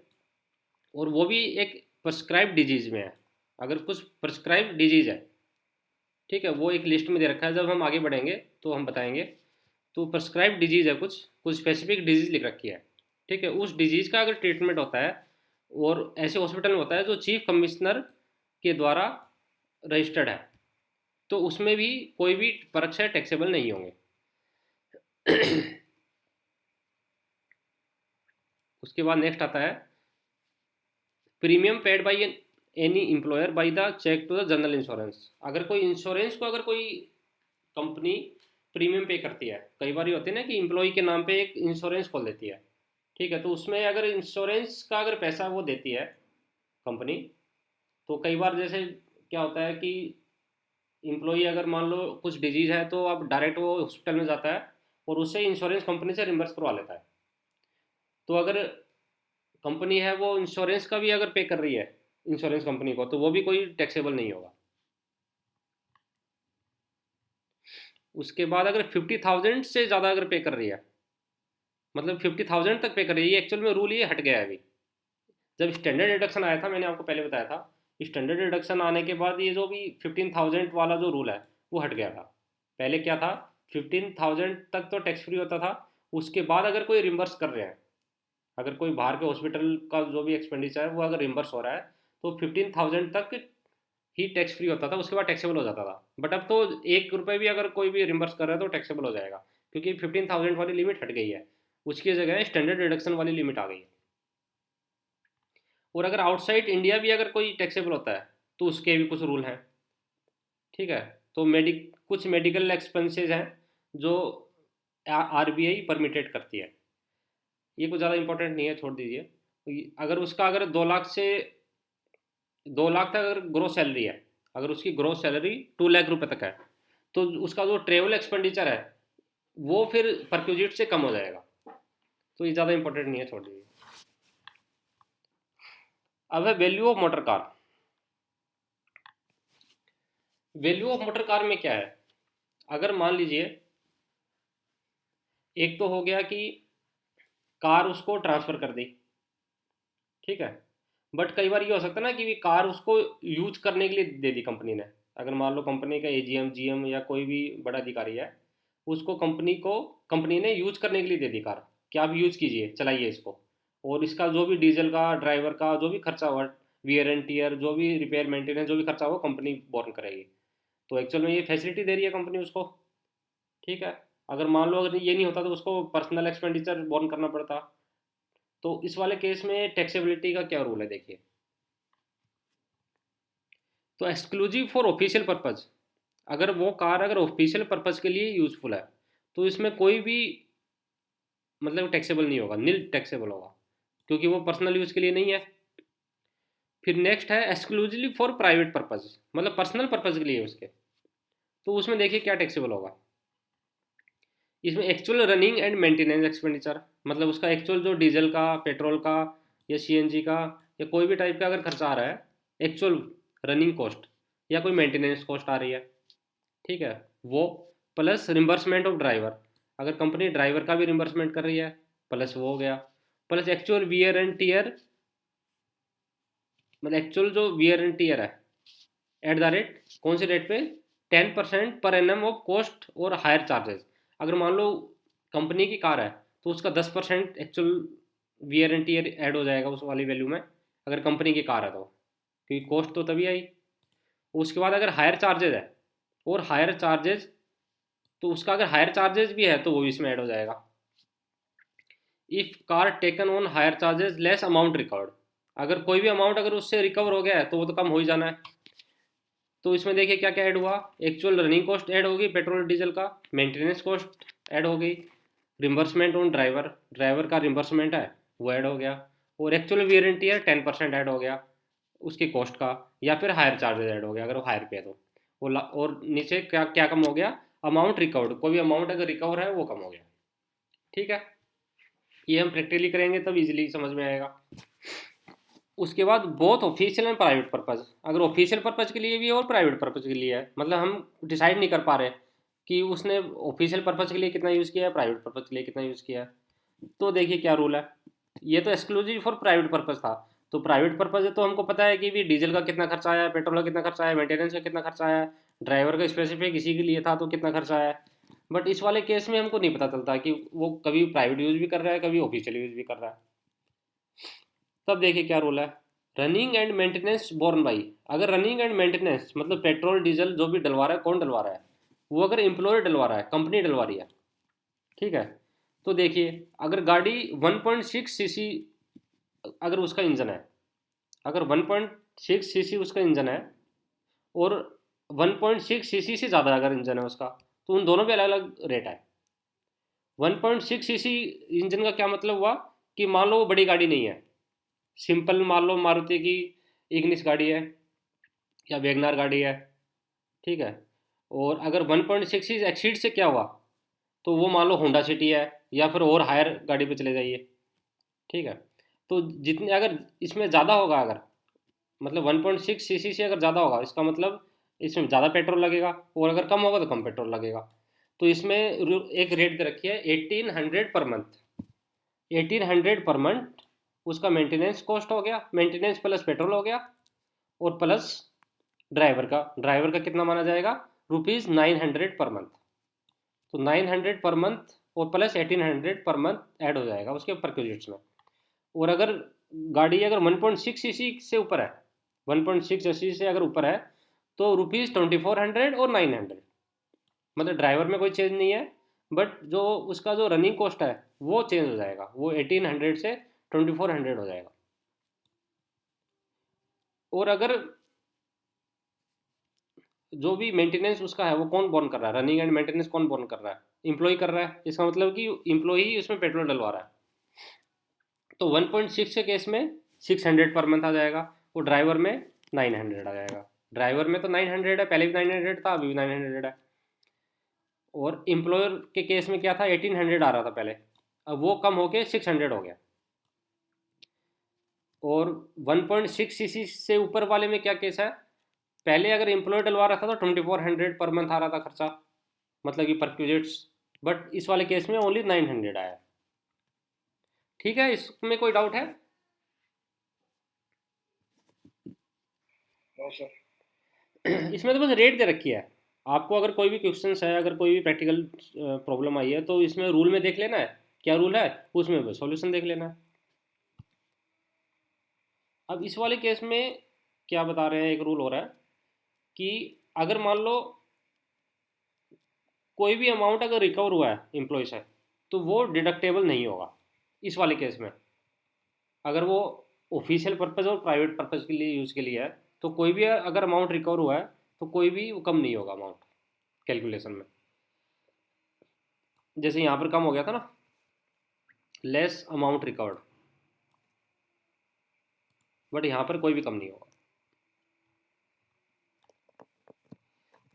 और वो भी एक प्रिस्क्राइब डिजीज में है, अगर कुछ प्रिस्क्राइब डिजीज है, ठीक है, वो एक लिस्ट में दे रखा है, जब हम आगे बढ़ेंगे तो हम बताएंगे। तो प्रिस्क्राइब डिजीज है, कुछ कुछ स्पेसिफिक डिजीज लिख रखी है, ठीक है, उस डिजीज का अगर ट्रीटमेंट होता है और ऐसे हॉस्पिटल में होता है जो चीफ कमिश्नर के द्वारा रजिस्टर्ड है, तो उसमें भी कोई भी परीक्षा टैक्सेबल नहीं होंगे। उसके बाद नेक्स्ट आता है premium paid by any employer by the cheque to the general insurance. अगर कोई इंश्योरेंस को अगर कोई कंपनी प्रीमियम पे करती है, कई बार ये होती है ना कि एम्प्लॉय के नाम पे एक इंश्योरेंस खोल देती है, ठीक है, तो उसमें अगर इंश्योरेंस का अगर पैसा वो देती है कंपनी, तो कई बार जैसे क्या होता है कि एम्प्लॉय अगर मान लो कुछ डिजीज है तो अब डायरेक्ट वो हॉस्पिटल में जाता है और उससे इंश्योरेंस कंपनी से रिम्बर्स करवा लेता है। तो अगर कंपनी है वो इंश्योरेंस का भी अगर पे कर रही है इंश्योरेंस कंपनी को, तो वो भी कोई टैक्सेबल नहीं होगा। उसके बाद अगर 50,000 से ज़्यादा अगर पे कर रही है, मतलब 50,000 तक पे कर रही है, ये एक्चुअल में रूल ये हट गया है अभी। जब स्टैंडर्ड डिडक्शन आया था, मैंने आपको पहले बताया था, स्टैंडर्ड डिडक्शन आने के बाद ये जो भी 15,000 वाला जो रूल है वो हट गया था। पहले क्या था, 15,000 तक तो टैक्स फ्री होता था, उसके बाद अगर कोई रिम्बर्स कर रहे हैं, अगर कोई बाहर के हॉस्पिटल का जो भी एक्सपेंडिचर है वो अगर रिम्बर्स हो रहा है तो 15,000 तक ही टैक्स फ्री होता था, उसके बाद टैक्सेबल हो जाता था। बट अब तो 1 रुपये भी अगर कोई भी रिम्बर्स कर रहा है तो टैक्सेबल हो जाएगा, क्योंकि 15,000 वाली लिमिट हट गई है, उसकी जगह स्टैंडर्ड डिडक्शन वाली लिमिट आ गई है। और अगर आउटसाइड इंडिया भी अगर कोई टैक्सेबल होता है तो उसके भी कुछ रूल हैं, ठीक है। तो कुछ मेडिकल एक्सपेंसेस हैं जो RBI परमिटेड करती है, ये कुछ ज़्यादा इंपॉर्टेंट नहीं है, छोड़ दीजिए। अगर उसका अगर 2 लाख से 2 लाख तक अगर ग्रोस सैलरी है, अगर उसकी ग्रोस सैलरी 2 लाख रुपए तक है, तो उसका जो ट्रेवल एक्सपेंडिचर है वो फिर परक्यूजिट से कम हो जाएगा। तो ये ज़्यादा इंपॉर्टेंट नहीं है, छोड़ दीजिए। अब है value of motor car. Value of motor car में क्या है, अगर मान लीजिए एक तो हो गया कि कार उसको ट्रांसफ़र कर दी, ठीक है, बट कई बार ये हो सकता है ना कि कार उसको यूज करने के लिए दे दी कंपनी ने। अगर मान लो कंपनी का एजीएम जीएम या कोई भी बड़ा अधिकारी है, उसको कंपनी ने यूज करने के लिए दे दी कार कि आप यूज कीजिए, चलाइए इसको, और इसका जो भी डीजल का ड्राइवर का जो भी खर्चा हुआ, वियर एंड टीयर, जो भी रिपेयर मेंटेनेंस जो भी खर्चा हुआ कंपनी बोर्न करेगी। तो एक्चुअल में ये फैसिलिटी दे रही है कंपनी उसको, ठीक है। अगर मान लो अगर ये नहीं होता तो उसको पर्सनल एक्सपेंडिचर बोर्न करना पड़ता। तो इस वाले केस में टैक्सेबिलिटी का क्या रूल है देखिए। तो एक्सक्लूसिव फॉर ऑफिशियल पर्पज, अगर वो कार अगर ऑफिशियल पर्पज के लिए यूजफुल है तो इसमें कोई भी मतलब टैक्सेबल नहीं होगा, नील टैक्सेबल होगा, क्योंकि वो पर्सनल यूज के लिए नहीं है। फिर नेक्स्ट है एक्सक्लूसिवली फॉर प्राइवेट पर्पज, मतलब पर्सनल पर्पज के लिए उसके, तो उसमें देखिए क्या टैक्सेबल होगा। इसमें actual running and maintenance expenditure, मतलब उसका एक्चुअल जो डीजल का, पेट्रोल का या सीएनजी का या कोई भी टाइप का अगर खर्चा आ रहा है, एक्चुअल रनिंग कॉस्ट या कोई मेंटेनेंस कॉस्ट आ रही है, ठीक है, वो प्लस रिम्बर्समेंट ऑफ ड्राइवर, अगर कंपनी ड्राइवर का भी रिम्बर्समेंट कर रही है प्लस वो हो गया, plus actual wear and tear, मतलब एक्चुअल जो वियर एंड टीयर है एट द रेट कौन से रेट पे, 10% पर एनम ऑफ कॉस्ट और हायर चार्जेस। अगर मान लो कंपनी की कार है तो उसका 10% actual wear and tear add हो जाएगा उस वाली वैल्यू में, अगर कंपनी की कार है तो, क्योंकि कॉस्ट तो तभी आई। उसके बाद अगर हायर चार्जेज है और हायर चार्जेज, तो उसका अगर हायर चार्जेज भी है तो वो भी इसमें ऐड हो जाएगा। If car taken on higher charges less amount recovered, अगर कोई भी अमाउंट अगर उससे रिकवर हो गया है तो वो तो कम हो ही जाना है। तो इसमें देखिए क्या क्या ऐड हुआ, एक्चुअल रनिंग कॉस्ट ऐड होगी पेट्रोल डीजल का, मेंटेनेंस कॉस्ट ऐड हो गई, रिम्बर्समेंट ऑन ड्राइवर, ड्राइवर का रिम्बर्समेंट है वो ऐड हो गया, और एक्चुअल वारंटी है 10% ऐड हो गया उसकी कॉस्ट का, या फिर हायर चार्जेस ऐड हो गया अगर वो हायर पे है तो और नीचे क्या क्या कम हो गया, अमाउंट रिकवर्ड, कोई भी अमाउंट अगर रिकवर है वो कम हो गया, ठीक है। ये हम प्रैक्टिकली करेंगे तब इजीली समझ में आएगा। उसके बाद both official and private purpose, अगर ऑफिशियल पर्पज के लिए भी है और प्राइवेट पर्पज के लिए है, मतलब हम डिसाइड नहीं कर पा रहे कि उसने ऑफिशियल पर्पज के लिए कितना यूज़ किया है, प्राइवेट पर्पज के लिए कितना यूज़ किया है, तो देखिए क्या रूल है। ये तो एक्सक्लूसिव फॉर प्राइवेट पर्पज था, तो प्राइवेट पर्पज है तो हमको पता है कि भी डीजल का कितना खर्चा आया, पेट्रोल का कितना खर्चा आया, मेंटेनेंस का कितना खर्चा आया, ड्राइवर का स्पेसिफिक इसी के लिए था तो कितना खर्चा आया। बट इस वाले केस में हमको नहीं पता चलता कि वो कभी प्राइवेट यूज़ भी कर रहा है कभी ऑफिशियल यूज़ भी कर रहा है। तब देखिए क्या रूल है, running and maintenance born by, अगर रनिंग एंड मेंटेनेंस मतलब पेट्रोल डीजल जो भी डलवा रहा है, कौन डलवा रहा है, वो अगर एम्प्लॉयर डलवा रहा है, कंपनी डलवा रही है, ठीक है। तो देखिए अगर गाड़ी 1.6 सीसी अगर उसका इंजन है, अगर 1.6 सीसी उसका इंजन है और 1.6 सीसी से ज़्यादा अगर इंजन है उसका, तो उन दोनों पे अलग अलग रेट है। 1.6 सीसी इंजन का क्या मतलब हुआ कि मान लो वो बड़ी गाड़ी नहीं है, सिंपल मान लो मारुति की इग्निस गाड़ी है या वैगनार गाड़ी है, ठीक है, और अगर 1.6 एक्सीड से क्या हुआ, तो वो मान लो होंडा सिटी है या फिर और हायर गाड़ी पे चले जाइए, ठीक है। तो जितने अगर इसमें ज़्यादा होगा, अगर मतलब 1.6 सीसी से अगर ज़्यादा होगा इसका मतलब इसमें ज़्यादा पेट्रोल लगेगा, और अगर कम होगा तो कम पेट्रोल लगेगा। तो इसमें एक रेट दे रखी है 1800 पर मंथ, 1800 पर मंथ उसका मेंटेनेंस कॉस्ट हो गया, मेंटेनेंस प्लस पेट्रोल हो गया, और प्लस ड्राइवर का कितना माना जाएगा, ₹900 पर मंथ। तो 900 पर मंथ और प्लस 1800 पर मंथ ऐड हो जाएगा उसके परक्यूजिट्स में। और अगर गाड़ी अगर 1.6 सीसी से ऊपर है, 1.6 सीसी से अगर ऊपर है तो ₹2400 और 900, मतलब ड्राइवर में कोई चेंज नहीं है, बट जो उसका जो रनिंग कॉस्ट है वो चेंज हो जाएगा, वो 1800 से 2400 हो जाएगा। और अगर जो भी मेंटेनेंस उसका है वो कौन बोर्न कर रहा है, रनिंग एंड मेंटेनेंस कौन बोर्न कर रहा है, इम्प्लॉय कर रहा है, इसका मतलब कि इम्प्लॉय ही उसमें पेट्रोल डलवा रहा है। तो 1.6 के केस में 600 पर मंथ आ जाएगा, और ड्राइवर में 900 आ जाएगा। ड्राइवर में तो 900 है, पहले भी 900 था अभी भी 900 है। और एम्प्लॉयर के केस में क्या था, 1800 आ रहा था पहले, अब वो कम होके 600 हो गया। और 1.6 सीसी से ऊपर वाले में क्या केस है, पहले अगर एम्प्लॉय डलवा रहा था तो 2400 पर मंथ आ रहा था खर्चा, मतलब कि परक्यूजिट्स, बट इस वाले केस में ओनली 900 आया। ठीक है, इसमें कोई डाउट है? No sir. इसमें तो बस रेट दे रखी है। आपको अगर कोई भी क्वेश्चन है, अगर कोई भी प्रैक्टिकल प्रॉब्लम आई है, तो इसमें रूल में देख लेना है क्या रूल है, उसमें बस सॉल्यूशन देख लेना है। अब इस वाले केस में क्या बता रहे हैं, एक रूल हो रहा है कि अगर मान लो कोई भी अमाउंट अगर रिकवर हुआ है एम्प्लॉय से, तो वो डिडक्टेबल नहीं होगा इस वाले केस में। अगर वो ऑफिशियल पर्पज़ और प्राइवेट पर्पज़ के लिए यूज़ के लिए है, तो कोई भी अगर अमाउंट रिकवर हुआ है तो कोई भी वो कम नहीं होगा अमाउंट कैलकुलेशन में। जैसे यहाँ पर कम हो गया था ना, लेस अमाउंट रिकवर्ड, बट यहाँ पर कोई भी कम नहीं होगा।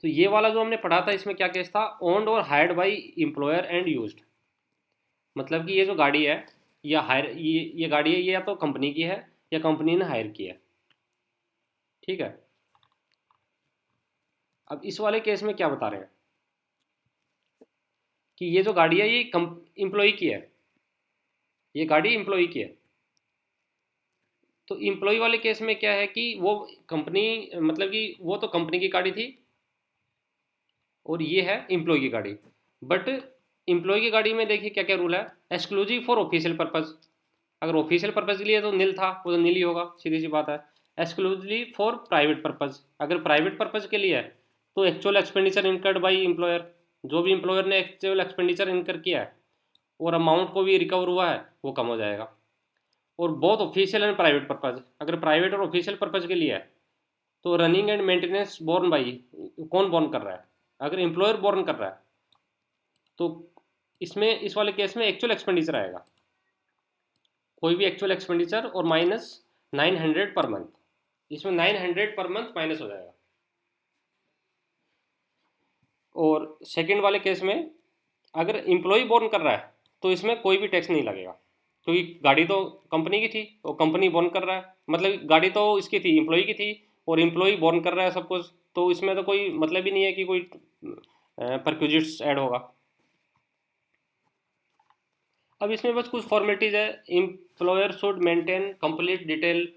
तो ये वाला जो हमने पढ़ा था, इसमें क्या केस था, ओन्ड और hired by employer and used. मतलब कि ये जो गाड़ी है, या हायर, ये गाड़ी है, ये या तो कंपनी की है या कंपनी ने हायर की है। ठीक है, अब इस वाले केस में क्या बता रहे हैं कि ये जो गाड़ी है ये एम्प्लॉय की है, ये गाड़ी एम्प्लॉय की है। तो एम्प्लॉय वाले केस में क्या है कि वो कंपनी, मतलब कि वो तो कंपनी की गाड़ी थी और ये है एम्प्लॉय की गाड़ी। बट एम्प्लॉय की गाड़ी में देखिए क्या क्या रूल है, एक्सक्लूसिव फॉर ऑफिशियल पर्पज। अगर ऑफिशियल पर्पज के लिए तो नील था, वो तो नील ही होगा, सीधी सी बात है। एक्सक्लूसिवली फॉर प्राइवेट पर्पज, अगर प्राइवेट पर्पज के लिए है तो actual expenditure incurred by employer, जो भी एम्प्लॉयर ने एक्चुअल एक्सपेंडिचर इनकर किया है और अमाउंट को भी रिकवर हुआ है वो कम हो जाएगा। और both official and private purpose, अगर प्राइवेट और ऑफिशियल पर्पज के लिए है तो running and maintenance born by, कौन बोर्न कर रहा है, अगर एम्प्लॉयर बोर्न कर रहा है तो इसमें इस वाले केस में एक्चुअल एक्सपेंडिचर आएगा, कोई भी एक्चुअल एक्सपेंडिचर और माइनस 900 पर मंथ, इसमें 900 पर मंथ माइनस हो जाएगा। और सेकंड वाले केस में अगर एम्प्लॉय बोर्न कर रहा है तो इसमें कोई भी टैक्स नहीं लगेगा, क्योंकि गाड़ी तो कंपनी की थी, तो कंपनी बोर्न कर रहा है, मतलब गाड़ी तो इसकी थी, एम्प्लॉय की थी, और एम्प्लॉय बोर्न कर रहा है सब कुछ, तो इसमें तो कोई मतलब ही नहीं है कि कोई परक्यूजिट्स ऐड होगा। अब इसमें बस कुछ फॉर्मेलिटीज है, employer should maintain complete detail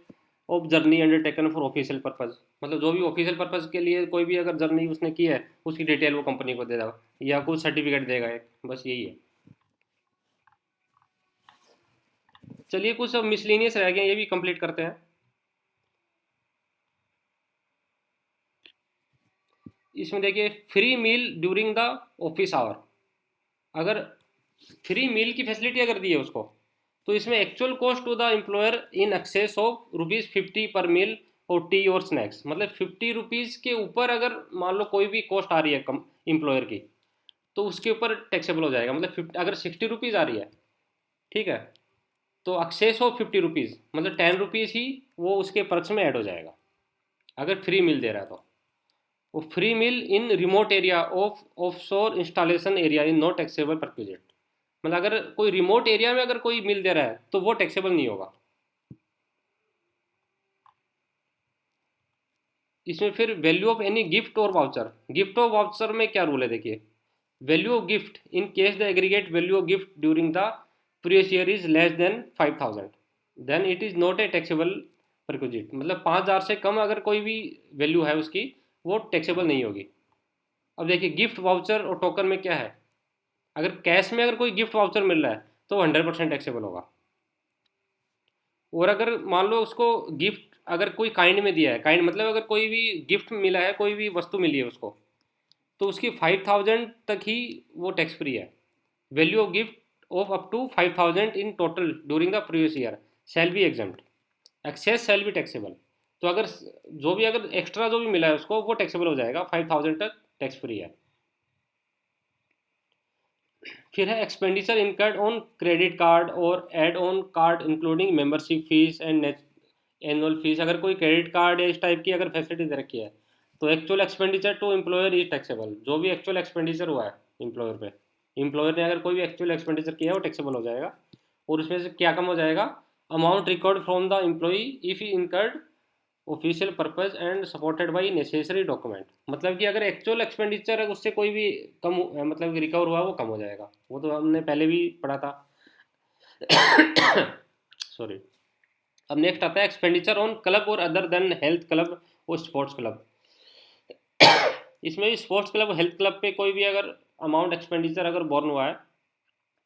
of journey undertaken for official purpose, मतलब जो भी ऑफिशियल पर्पज के लिए कोई भी अगर जर्नी उसने की है उसकी डिटेल वो कंपनी को दे देगा या कुछ सर्टिफिकेट देगा एक, बस यही है। चलिए कुछ अब मिसलिनियस रह गए, ये भी कंप्लीट करते हैं। इसमें देखिए, free meal during the office hour, अगर फ्री मील की फैसिलिटी अगर दी है उसको, तो इसमें actual cost to the employer in excess of ₹50 per मील और टी और स्नैक्स, मतलब ₹50 के ऊपर अगर मान लो कोई भी कॉस्ट आ रही है कम एम्प्लॉयर की, तो उसके ऊपर टैक्सेबल हो जाएगा। मतलब 50, अगर ₹60 आ रही है, ठीक है, तो एक्सेस ऑफ ₹50, मतलब ₹10 ही वो उसके पर्क्स में ऐड हो जाएगा अगर फ्री मिल दे रहा है तो। वो free meal in remote area of offshore installation area in not taxable perquisite, मतलब अगर कोई रिमोट एरिया में अगर कोई मिल दे रहा है तो वो टैक्सेबल नहीं होगा। इसमें फिर वैल्यू ऑफ एनी गिफ्ट और वाउचर, गिफ्ट और वाउचर में क्या रूल है देखिए, value of gift in case the aggregate value of gift during the previous year is less than 5000, then it is not a taxable perquisite, मतलब 5000 से कम अगर कोई भी वैल्यू है उसकी, वो टैक्सेबल नहीं होगी। अब देखिए, गिफ्ट वाउचर और टोकन में क्या है, अगर कैश में अगर कोई गिफ्ट वाउचर मिल रहा है तो 100% टैक्सेबल होगा। और अगर मान लो उसको गिफ्ट अगर कोई काइंड में दिया है, काइंड मतलब अगर कोई भी गिफ्ट मिला है, कोई भी वस्तु मिली है उसको, तो उसकी 5000 तक ही वो टैक्स फ्री है। Value of gift of up to 5000 in total during the previous year shall be exempt, excess shall be taxable, तो अगर जो भी अगर एक्स्ट्रा जो भी मिला है उसको वो टैक्सेबल हो जाएगा, 5000 तक टैक्स फ्री है। फिर है expenditure incurred on credit card और add on card including membership fees and annual fees, अगर कोई क्रेडिट कार्ड या इस टाइप की अगर फैसिलिटी दे रखी है तो actual expenditure to employer is taxable, जो भी एक्चुअल एक्सपेंडिचर हुआ है एम्प्लॉयर पे, एम्प्लॉयर ने अगर कोई भी एक्चुअल एक्सपेंडिचर किया है वो टैक्सेबल हो जाएगा। और उसमें से क्या कम हो जाएगा, amount record from the employee if he incurred official purpose and supported by necessary document. मतलब कि अगर एक्चुअल एक्सपेंडिचर है उससे कोई भी मतलब कि रिकवर हुआ वो कम हो जाएगा, वो तो हमने पहले भी पढ़ा था। सॉरी। अब नेक्स्ट आता है एक्सपेंडिचर ऑन क्लब और अदर देन हेल्थ क्लब और स्पोर्ट्स क्लब। इसमें भी स्पोर्ट्स क्लब हेल्थ क्लब पे कोई भी अगर अमाउंट एक्सपेंडिचर अगर बॉर्न हुआ है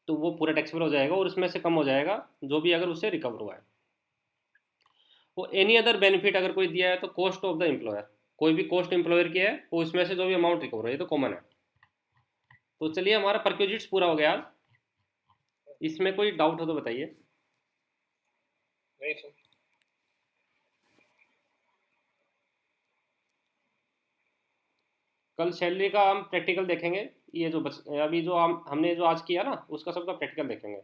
तो वो पूरा टैक्सेबल हो जाएगा और उसमें से कम हो जाएगा जो भी अगर उससे रिकवर हुआ है। वो एनी अदर बेनिफिट अगर कोई दिया है तो कॉस्ट ऑफ द एम्प्लॉयर, कोई भी कॉस्ट एम्प्लॉयर की है वो उसमें से जो भी अमाउंट रिकवर है, ये तो कॉमन है। तो चलिए हमारा परक्विजिट्स पूरा हो गया आज। इसमें कोई डाउट हो तो बताइए। नहीं सर। कल सैलरी का हम प्रैक्टिकल देखेंगे, ये जो अभी जो हमने जो आज किया ना उसका सबका प्रैक्टिकल देखेंगे।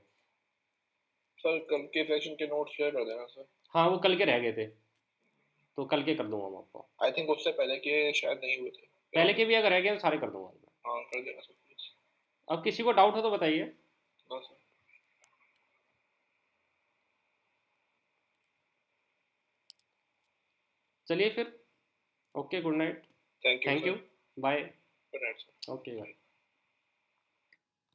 सर कल के सेशन के नोट शेयर कर देना सर। हाँ वो कल के रह गए थे तो कल के कर दूंगा मैं आपको। आई थिंक उससे पहले के शायद नहीं हुए थे। पहले के भी अगर रह गए तो सारे कर दूंगा मैं। हाँ कर देना सर प्लीज। अब किसी को डाउट हो तो बताइए। हाँ सर। चलिए फिर, okay, good night, thank you thank you, sir. Bye, good night sir. Okay bye.